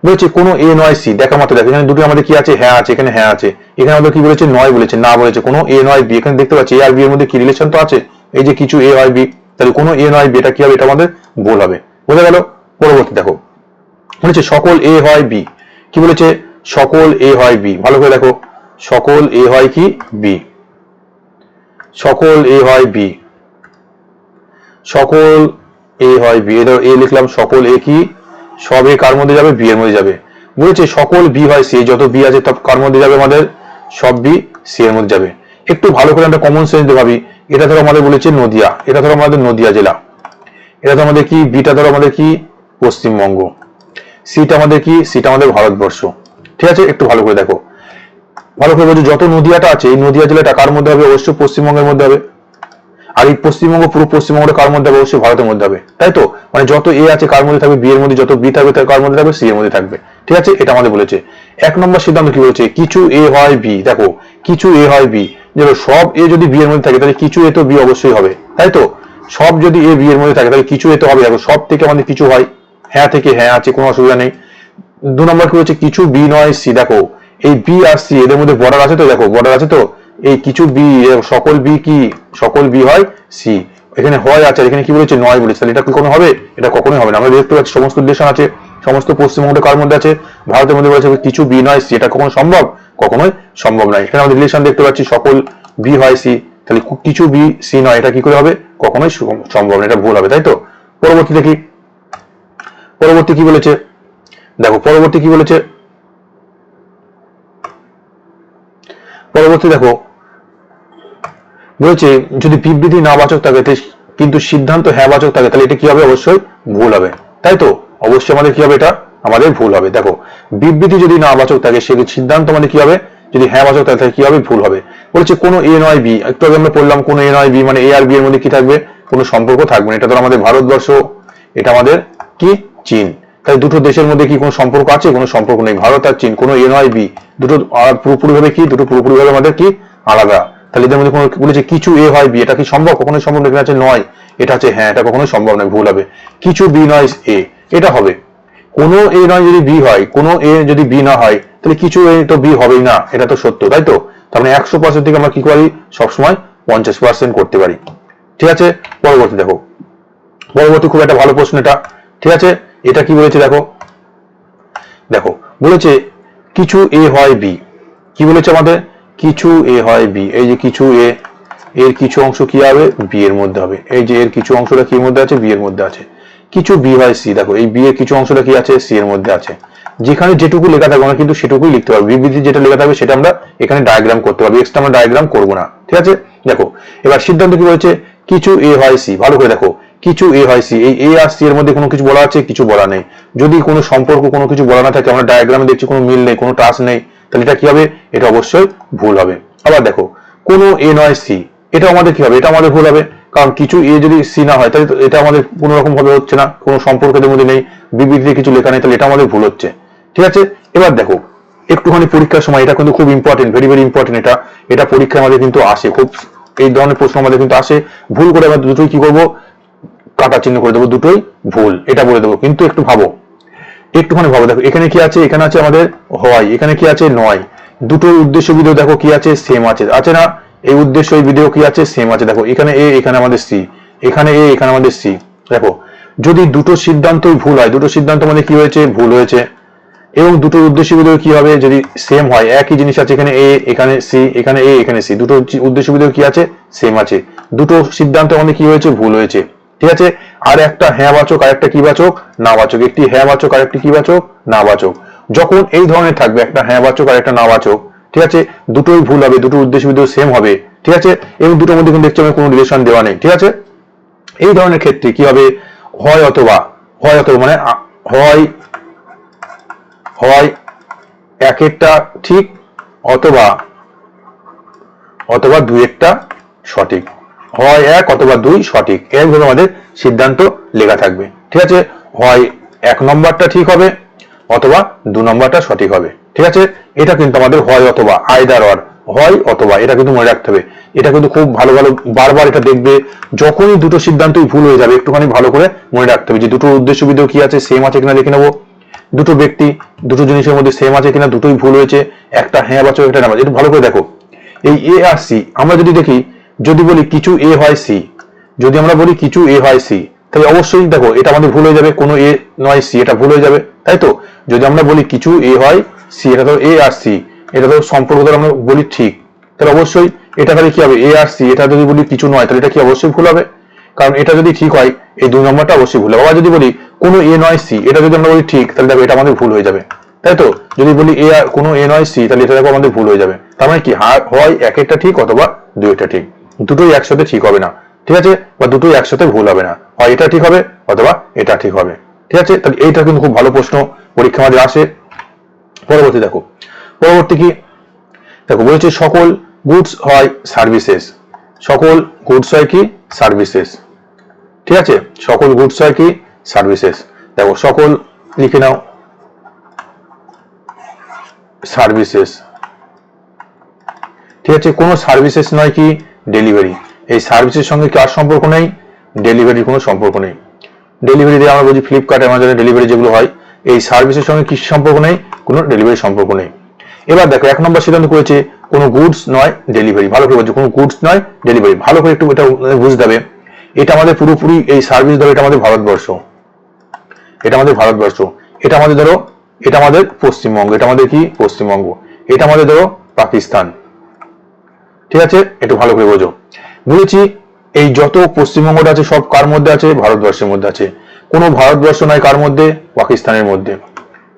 বলেছে কোনো এ নয় সি, দেখা মাত্র দেখো এখানে দুটো আমাদের কি আছে, হ্যাঁ আছে, এখানে হ্যাঁ আছে, এখানে আমাদের কি বলেছে, নয় বলেছে, না বলেছে। কোনো এ নয় বি, এখানে দেখতে পাচ্ছি এ আর বি এর মধ্যে কি রিলেশন তো আছে, এই যে কিছু এ হয় বি, তাহলে কোনো এ নয় বি, এটা কি হবে, এটা আমাদের ভুল হবে, বোঝা গেল। পরবর্তী দেখো বলেছে সকল এ হয় বি, কি বলেছে, সকল এ হয় বি, ভালো করে দেখো, সকল এ হয় কি বি, সকল এ হয় বি, সকল এ হয় বি, এটা এ লিখলাম, সকল এ কি, সব এ কার মধ্যে যাবে, বি এর মধ্যে যাবে। বলেছে সকল বি হয় সি, যত বি আছে তব কার মধ্যে যাবে, আমাদের সব বি সি এর মধ্যে যাবে। একটু ভালো করে একটা কমন সেন্স ভাবি, এটা ধরো আমাদের বলেছে নদিয়া, এটা ধরো আমাদের নদিয়া জেলা, এটা তো আমাদের কি, বিটা ধরো আমাদের কি পশ্চিমবঙ্গ, সিটা আমাদের কি, সিটা আমাদের ভারতবর্ষ, ঠিক আছে। একটু ভালো করে দেখো, ভালো করে বলছি, যত নদিয়াটা আছে এই নদিয়া জেলাটা কার মধ্যে হবে, অবশ্যই পশ্চিমবঙ্গের মধ্যে হবে। আর এই পশ্চিমবঙ্গ, পুরো পশ্চিমবঙ্গটা কার মধ্যে হবে, অবশ্যই ভারতের মধ্যে হবে, তাই তো। মানে যত এ আছে কার মধ্যে থাকবে, বি এর মধ্যে, যত বি থাকবে তার কার মধ্যে থাকবে, সি এর মধ্যে থাকবে, ঠিক আছে। এটা আমাদের বলেছে 1 নম্বর সিদ্ধান্ত। কি বলেছে, কিছু এ হয় বি, দেখো কিছু এ হয় বি, দেখো সব এ যদি বি এর মধ্যে থাকে তাহলে কিছু এ তো বি অবশ্যই হবে, তাই তো। সব যদি এ বি এর মধ্যে থাকে তাহলে কিছু এ তো হবে, দেখো সব থেকে আমাদের কিছু হয়, হ্যাঁ থেকে হ্যাঁ আছে, কোনো অসুবিধা নেই। 2 নম্বর কি হচ্ছে, কিছু বি নয় সি, দেখো এই বি আর সি এদের মধ্যে বর্ডার আছে তো, দেখো বর্ডার আছে তো, এই কিছু বি, সকল বি কি, সকল বি হয় সি, এখানে হয় আছে, এখানে কি বলেছে, নয় বলেছে, তাহলে এটা কি কোনো হবে, এটা কখনোই হবে না। আমরা দেখতে পাচ্ছি সমস্ত রিলেশন আছে, সমস্ত পশ্চিমবঙ্গটা কার মধ্যে আছে, ভারতের মধ্যে বলেছে কিছু বি নয় সি, এটা কখনো সম্ভব, কখনোই সম্ভব নয়। এখানে আমাদের রিলেশন দেখতে পাচ্ছি সকল বি হয় সি, তাহলে কিছু বি সি নয়, এটা কি করে হবে, কখনোই সম্ভব না, এটা ভুল হবে, তাই তো। পরবর্তী দেখি, পরবর্তী কি বলেছে, দেখো পরবর্তী কি বলেছে, পরবর্তী দেখো বলেছে যদি বিবৃতি না বাচক থাকে কিন্তু সিদ্ধান্ত হ্যাঁ বাচক থাকে, তাহলে এটা কি হবে, অবশ্যই ভুল হবে, তাই তো। অবশ্যই আমাদের কি হবে, এটা আমাদের ভুল হবে। দেখো বিবৃতি যদি না বাচক থাকে সে সিদ্ধান্ত মানে কি হবে, যদি হ্যাঁ বাচক থাকে তাহলে কি হবে, ভুল হবে। বলেছে কোনো এ নয় বি, একটু আগে আমরা পড়লাম কোনো এ নয় বি মানে এ আর বি এর মধ্যে কি থাকবে, কোনো সম্পর্ক থাকবে না। এটা তো আমাদের ভারতবর্ষ, এটা আমাদের কি চীন, তাই দুটো দেশের মধ্যে কি কোনো সম্পর্ক আছে, কোনো সম্পর্ক নেই। ভারত আর চীন, কোনো এ নয় বি, দুটো পুরোপুরি ভাবে কি, দুটো পুরোপুরি ভাবে আমাদের কি আলাদা। তাহলে এদের মধ্যে কোনো বলেছে কিছু এ হয় বি, এটা কি সম্ভব, কখনোই সম্ভব নয়। এখানে আছে নয়, এটা আছে হ্যাঁ, এটা কখনোই সম্ভব নয়, ভুল হবে। কিছু বি নয় এ, এটা হবে। কোনো এ নয় যদি বি হয়, কোনো এ যদি বি না হয় তাহলে কিছু এ তো বি হবেই না, এটা তো সত্য, তাই তো। তার মানে 100% থেকে আমরা কি করি, সবসময় 50% করতে পারি, ঠিক আছে। পরবর্তী দেখো, পরবর্তী খুব একটা ভালো প্রশ্ন এটা, ঠিক আছে। এটা কি বলেছে দেখো, দেখো বলেছে কিছু এ হয় বি, কি বলেছে আমাদের, কিছু এ হয় বি, এই যে কিছু এ, এর কিছু অংশ কি হবে, বি এর মধ্যে হবে, এই যে এর কিছু অংশটা কি এর মধ্যে আছে, বি এর মধ্যে আছে। কিছু বি হয় সি, দেখো এই বি এর কিছু অংশটা কি আছে, সি এর মধ্যে আছে। যেখানে যেটুকু লেখা থাকবে আমরা কিন্তু সেটুকুই লিখতে পারবো, বিবৃতি যেটা লেখা থাকবে সেটা আমরা এখানে ডায়াগ্রাম করতে পারবো, এক্সট্রা আমরা ডায়াগ্রাম করবো না, ঠিক আছে। দেখো এবার সিদ্ধান্ত কি বলেছে, কিছু এ হয় সি, ভালো করে দেখো কিছু এ হয় সি, এই এ আর সি এর মধ্যে কোনো কিছু বলা আছে, কিছু বলা নেই। যদি কোনো সম্পর্ক, কোনো কিছু বলা না থাকে, আমরা ডায়াগ্রামে দেখছি কোনো মিল নেই, কোনো টাচ নেই, তাহলে এটা কি হবে, এটা অবশ্যই ভুল হবে। আবার দেখো কোনো এ নয় সি, এটা আমাদের কি হবে, এটা আমাদের ভুল হবে, কারণ কিছু এ যদি সি না হয় তাহলে এটা আমাদের কোনো রকম ভাবে হচ্ছে না, কোনো সম্পর্কের মধ্যে নেই, বিবৃতিতে কিছু লেখা নেই, তাহলে এটা আমাদের ভুল হচ্ছে, ঠিক আছে। এবার দেখো একটুখানি পরীক্ষার সময় এটা কিন্তু খুব ইম্পর্টেন্ট, ভেরি ভেরি ইম্পর্টেন্ট, এটা এটা পরীক্ষায় আমাদের কিন্তু আসে, খুব এই ধরনের প্রশ্ন আমাদের কিন্তু আসে। ভুল করে আমরা দুটোই কি করবো, কাটা চিহ্ন করে দেবো, দুটোই ভুল এটা বলে দেবো। কিন্তু একটু ভাবো, একটুখানি ভাবো, দেখো এখানে কি আছে, এখানে আছে আমাদের হয়, এখানে কি আছে নয়, দুটো উদ্দেশ্য বিধেয় দেখো কি আছে, সেম আছে, আছে না। এই উদ্দেশ্য এই বিধেয় কি আছে, সেম আছে, দেখো এখানে এ, এখানে আমাদের সি, এখানে এ, এখানে আমাদের সি। দেখো যদি দুটো সিদ্ধান্তই ভুল হয়, দুটো সিদ্ধান্ত মানে কি হয়েছে, ভুল হয়েছে। এবং দুটো উদ্দেশ্য বিধেয় কি হবে, যদি সেম হয়, একই জিনিস আছে, এখানে এ, এখানে সি, এখানে এ, এখানে সি, দুটো উদ্দেশ্য বিধেয় কি আছে, সেম আছে, দুটো সিদ্ধান্ত আমাদের কি হয়েছে, ভুল হয়েছে, ঠিক আছে। আর একটা হ্যাঁ বাচক আর একটা কি বাচক, না বাচক, একটি হ্যাঁ বাচক আর একটি কি বাচক, না বাচক। যখন এই ধরনের থাকবে একটা হ্যাঁ বাচক আর একটা না বাচক, ঠিক আছে, দুটোই ভুল হবে, দুটো উদ্দেশ্য বিধেয় সেম হবে, ঠিক আছে। এবং দুটোর মধ্যে কিন্তু দেখছি কোনো রিলেশন দেওয়া নেই, ঠিক আছে। এই ধরনের ক্ষেত্রে কি হবে, হয় অথবা, হয় অথবা মানে হয়, হয় এক একটা ঠিক, অথবা অথবা দুইয়েরটা সঠিক, হয় 1 অথবা 2 সঠিক, এইভাবে আমাদের সিদ্ধান্ত লেখা থাকবে। ঠিক আছে, হয় 1 নম্বরটা ঠিক হবে অথবা 2 নম্বরটা সঠিক হবে। ঠিক আছে, এটা কিন্তু আমাদের হয় অথবা, আইদার অর, হয় অথবা, এটা কিন্তু মনে রাখতে হবে। এটা কিন্তু খুব ভালো ভালো বারবার এটা দেখবে, যখনই দুটো সিদ্ধান্তই ভুল হয়ে যাবে একটুখানি ভালো করে মনে রাখতে হবে যে দুটো উদ্দেশ্য বিধেয় কি আছে, সেম আছে কিনা দেখে নেবো। দুটো ব্যক্তি দুটো জিনিসের মধ্যে সেম আছে কিনা, দুটোই ভুল হয়েছে, একটা হ্যাঁ বাচক একটা না বাচক, একটু ভালো করে দেখো। এই এ আর সি আমরা যদি দেখি, যদি বলি কিছু এ হয় সি, যদি আমরা বলি কিছু এ হয় সি, তাহলে অবশ্যই দেখো এটা আমাদের ভুল হয়ে যাবে, কোনো এ নয় সি, এটা ভুল হয়ে যাবে, তাই তো। যদি আমরা বলি কিছু এ হয় সি, এটা তো এ আর সি, এটা তো সম্পর্ক ধরে আমরা বলি ঠিক, তাহলে অবশ্যই এটা তাহলে কি হবে, এ আর সি। এটা যদি বলি কিছু নয়, তাহলে এটা কি অবশ্যই ভুল হবে, কারণ এটা যদি ঠিক হয় এই 2 নম্বরটা অবশ্যই ভুল হবে। আবার যদি বলি কোনো এ নয় সি, এটা যদি আমরা বলি ঠিক, তাহলে দেখো এটা আমাদের ভুল হয়ে যাবে, তাই তো। যদি বলি এ আর কোনো এ নয় সি, তাহলে এটা দেখো আমাদের ভুল হয়ে যাবে। তার মানে কি, হয় একেরটা ঠিক অথবা দুইটা ঠিক, দুটোই একসাথে ঠিক হবে না। ঠিক আছে, বা দুটোই একসাথে ভুল হবে না, হয় এটা ঠিক হবে অথবা এটা ঠিক হবে। ঠিক আছে, তাহলে এইটা কিন্তু খুব ভালো প্রশ্ন পরীক্ষা আমাদের আসে। পরবর্তী দেখো, পরবর্তী কি দেখো, বলেছে সকল গুডস হয় সার্ভিসেস। সকল গুডস হয় কি, সার্ভিসেস। ঠিক আছে, সকল গুডস হয় কি, সার্ভিসেস। দেখো সকল লিখে নাও, সার্ভিসেস। ঠিক আছে, কোন সার্ভিসেস নয় কি, ডেলিভারি। এই সার্ভিসের সঙ্গে কার সম্পর্ক নেই, ডেলিভারির কোনো সম্পর্ক নেই। ডেলিভারি দিয়ে আমরা বলছি ফ্লিপকার্ট, অ্যামাজনে ডেলিভারি যেগুলো হয়, এই সার্ভিসের সঙ্গে কি সম্পর্ক নেই, কোনো ডেলিভারি সম্পর্ক নেই। এবার দেখো 1 নম্বর সিদ্ধান্ত করেছে কোনো গুডস নয় ডেলিভারি। ভালো করে বলছে কোনো গুডস নয় ডেলিভারি, ভালো করে একটু এটা বুঝতে হবে। এটা আমাদের পুরোপুরি এই সার্ভিস ধরো, এটা আমাদের ভারতবর্ষ, এটা আমাদের ভারতবর্ষ, এটা আমাদের ধরো, এটা আমাদের পশ্চিমবঙ্গ, এটা আমাদের কি পশ্চিমবঙ্গ, এটা আমাদের ধরো পাকিস্তান। ঠিক আছে, একটু ভালো করে বোঝো। বলেছি এই যত পশ্চিমবঙ্গটা আছে সব কার মধ্যে আছে, ভারতবর্ষের মধ্যে আছে। কোনো ভারতবর্ষ নয় কার মধ্যে, পাকিস্তানের মধ্যে।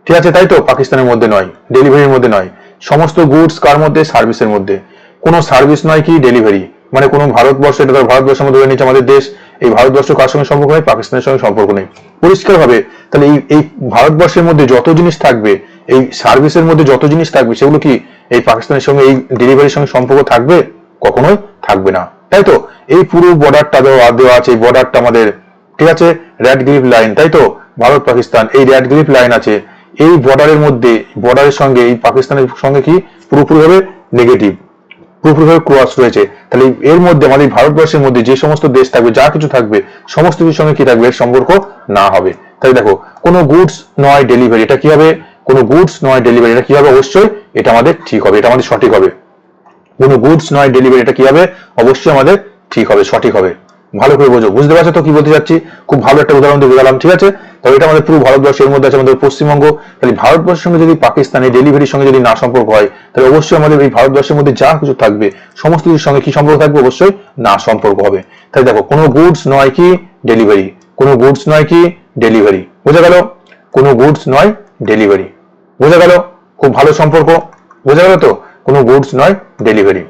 ঠিক আছে, তাই তো, পাকিস্তানের মধ্যে নয়, ডেলিভারির মধ্যে নয়। সমস্ত গুডস কার মধ্যে, সার্ভিসের মধ্যে। কোনো সার্ভিস নয় কি, ডেলিভারি। মানে কোনো ভারতবর্ষ, এটা ধর ভারতবর্ষের মধ্যে ধরে নিচ্ছে আমাদের দেশ, এই ভারতবর্ষ কার সঙ্গে সম্পর্ক নেই, পাকিস্তানের সঙ্গে সম্পর্ক নেই। পরিষ্কার ভাবে তাহলে এই ভারতবর্ষের মধ্যে যত জিনিস থাকবে, এই সার্ভিসের মধ্যে যত জিনিস থাকবে, সেগুলো কি এই পাকিস্তানের সঙ্গে, এই ডেলিভারির সঙ্গে সম্পর্ক থাকবে, কখনোই থাকবে না, তাই তো। এই পুরো বর্ডারটা দেওয়া আছে, এই বর্ডারটা আমাদের, ঠিক আছে, রেড গ্রিপ লাইন, তাই তো, ভারত পাকিস্তান এই রেড গ্রিপ লাইন আছে। এই বর্ডারের মধ্যে, বর্ডারের সঙ্গে এই পাকিস্তানের সঙ্গে কি পুরোপুরিভাবে নেগেটিভ, পুরোপুরিভাবে ক্রস রয়েছে। তাহলে এর মধ্যে আমাদের ভারতবর্ষের মধ্যে যে সমস্ত দেশ থাকবে, যা কিছু থাকবে, সমস্ত কিছুর সঙ্গে কি থাকবে, এর সম্পর্ক না হবে। তাই দেখো কোনো গুডস নয় ডেলিভারি, এটা কি হবে, কোনো গুডস নয় ডেলিভারি, এটা কি হবে, অবশ্যই এটা আমাদের ঠিক হবে, এটা আমাদের সঠিক হবে। কোনো গুডস নয় ডেলিভারি, এটা কি হবে, অবশ্যই আমাদের ঠিক হবে, সঠিক হবে। ভালো করে বোঝো, বুঝতে পারছো তো কি বলতে যাচ্ছি। খুব ভালো একটা উদাহরণ দিয়ে বোঝালাম। ঠিক আছে, তবে এটা আমাদের পুরো ভারতবর্ষের মধ্যে আছে, আমাদের পশ্চিমবঙ্গ। তাহলে ভারতবর্ষের সঙ্গে যদি পাকিস্তানের ডেলিভারির সঙ্গে যদি না সম্পর্ক হয়, তাহলে অবশ্যই আমাদের এই ভারতবর্ষের মধ্যে যা কিছু থাকবে, সমস্ত কিছুর সঙ্গে কি সম্পর্ক থাকবে, অবশ্যই না সম্পর্ক হবে। তাই দেখো কোনো গুডস নয় কি, ডেলিভারি। কোনো গুডস নয় কি, ডেলিভারি। বোঝা গেল, কোনো গুডস নয় ডেলিভারি, বোঝা গেল, খুব ভালো সম্পর্ক, বোঝা গেল তো, কোনো গুডস নয় ডেলিভারি।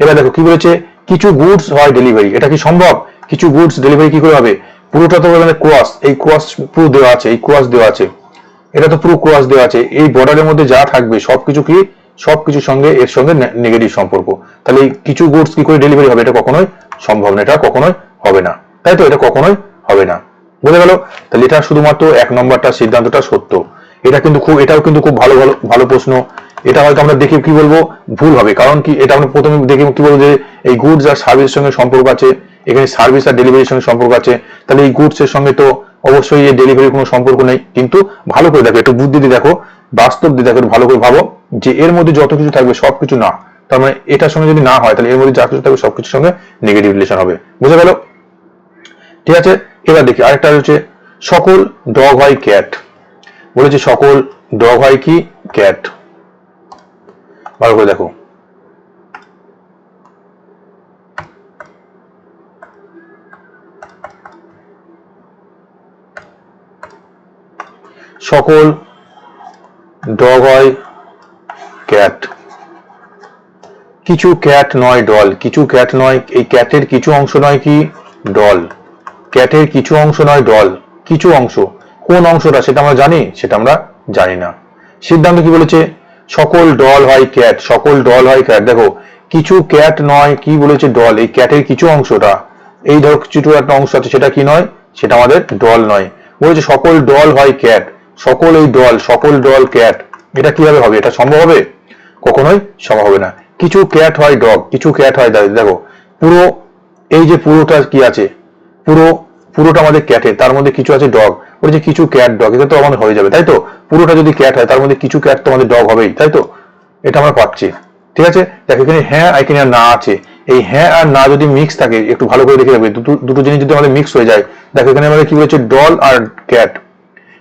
এবার দেখো কি বলেছে, কিছু গুডস হয় ডেলিভারি। এটা কি সম্ভব, কিছু গুডস ডেলিভারি কি করে হবে, পুরোটা তো মানে ক্রস, এই ক্রস পুরো দেওয়া আছে, এই ক্রস দেওয়া আছে, এটা তো পুরো ক্রস দেওয়া আছে। এই বর্ডারের মধ্যে যা থাকবে সবকিছু কি, সবকিছুর সঙ্গে এর সঙ্গে নেগেটিভ সম্পর্ক। তাহলে কিছু গুডস কি করে ডেলিভারি হবে, এটা কখনোই সম্ভব না, এটা কখনোই হবে না, তাই তো, এটা কখনোই হবে না। বোঝা গেল, তাহলে এটা শুধুমাত্র 1 নম্বরটা সিদ্ধান্তটা সত্য। এটা কিন্তু খুব, এটাও কিন্তু খুব ভালো ভালো ভালো প্রশ্ন। এটা হয়তো আমরা দেখে কি বলবো, ভুল হবে, কারণ কি, এটা আমরা প্রথমে দেখে কি বলবো যে এই গুডস আর সার্ভিসের সঙ্গে সম্পর্ক আছে, এখানে সার্ভিস আর ডেলিভারির সঙ্গে সম্পর্ক আছে, তাহলে এই গুডস এর সঙ্গে তো অবশ্যই এই ডেলিভারির কোনো সম্পর্ক নেই। কিন্তু ভালো করে দেখো, একটু বুদ্ধি দিয়ে দেখো, বাস্তব দিয়ে দেখো, ভালো করে ভাবো যে এর মধ্যে যত কিছু থাকবে সবকিছু না, তার মানে এটার সঙ্গে যদি না হয়, তাহলে এর মধ্যে যা কিছু থাকবে সবকিছুর সঙ্গে নেগেটিভ রিলেশন হবে। বুঝা গেল, ঠিক আছে। এবার দেখি আরেকটা হচ্ছে সকল ডগ হয় ক্যাট। বলেছে সকল ডগ হয় কি, ক্যাট। ভালো করে দেখো, সকল ডগ হয় ক্যাট। কিছু ক্যাট নয় ডল, কিছু ক্যাট নয়, এই ক্যাটের কিছু অংশ নয় কি, ডল। ক্যাটের কিছু অংশ নয় ডল, কিছু অংশ, কোন অংশটা সেটা আমরা জানি, সেটা আমরা জানি না। সিদ্ধান্ত কি বলেছে, সকল ডল হয় ক্যাট, সকল ডল হয় ক্যাট। দেখো কিছু ক্যাট নয়, কি বলেছে ডল, এই ক্যাটের কিছু অংশটা, এই ধরো কিছু একটা অংশ আছে, সেটা কি নয়, সেটা আমাদের ডল নয়। বলেছে সকল ডল হয় ক্যাট, সকল এই ডল, সকল ডল ক্যাট, এটা কিভাবে হবে, এটা সম্ভব হবে, কখনোই সম্ভব হবে না। কিছু ক্যাট হয় ডগ, কিছু ক্যাট হয়, দেখো পুরো এই যে পুরোটা কি আছে, পুরোটা আমাদের ক্যাটের, তার মধ্যে কিছু আছে ডগ, বলেছে কিছু ক্যাট ডগ, এটা তো আমাদের হয়ে যাবে, তাই তো? পুরোটা যদি ক্যাট হয় তার মধ্যে কিছু ক্যাট তো আমাদের ডগ হবেই, তাই তো? এটা আমরা পাচ্ছি, ঠিক আছে। দেখো এখানে হ্যাঁ এখানে না আছে, এই হ্যাঁ আর না যদি মিক্স থাকে, একটু ভালো করে দেখে রাখবে, দুটো জিনিস যদি আমাদের মিক্স হয়ে যায়, দেখো এখানে আমাদের কি বলেছে ডল আর ক্যাট,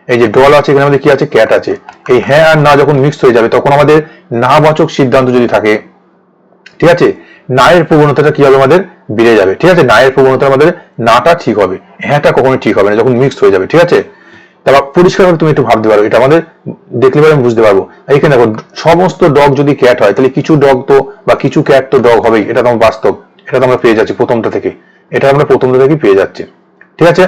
এই যে ডল আছে, এখানে আমাদের কি আছে, ক্যাট আছে। এই হ্যাঁ আর না যখন মিক্স হয়ে যাবে, তখন আমাদের না বাচক সিদ্ধান্ত যদি থাকে, ঠিক আছে, না এর প্রবণতাটা কি হবে, আমাদের বেড়ে যাবে, ঠিক আছে। না এর প্রবণতা আমাদের নাটা ঠিক হবে, হ্যাঁটা কখনোই ঠিক হবে না যখন মিক্স হয়ে যাবে, ঠিক আছে। তারপর পরিষ্কারভাবে তুমি একটু ভাবতে পারো, এটা আমাদের দেখলে পরে আমি বুঝতে পারবো। এখানে দেখো সমস্ত ডগ যদি ক্যাট হয়, তাহলে কিছু ডগ তো বা কিছু ক্যাট তো ডগ হবেই, এটা তো বাস্তব, এটা তো আমরা পেয়ে যাচ্ছি প্রথমটা থেকে, এটা আমরা প্রথমটা থেকে পেয়ে যাচ্ছি, ঠিক আছে।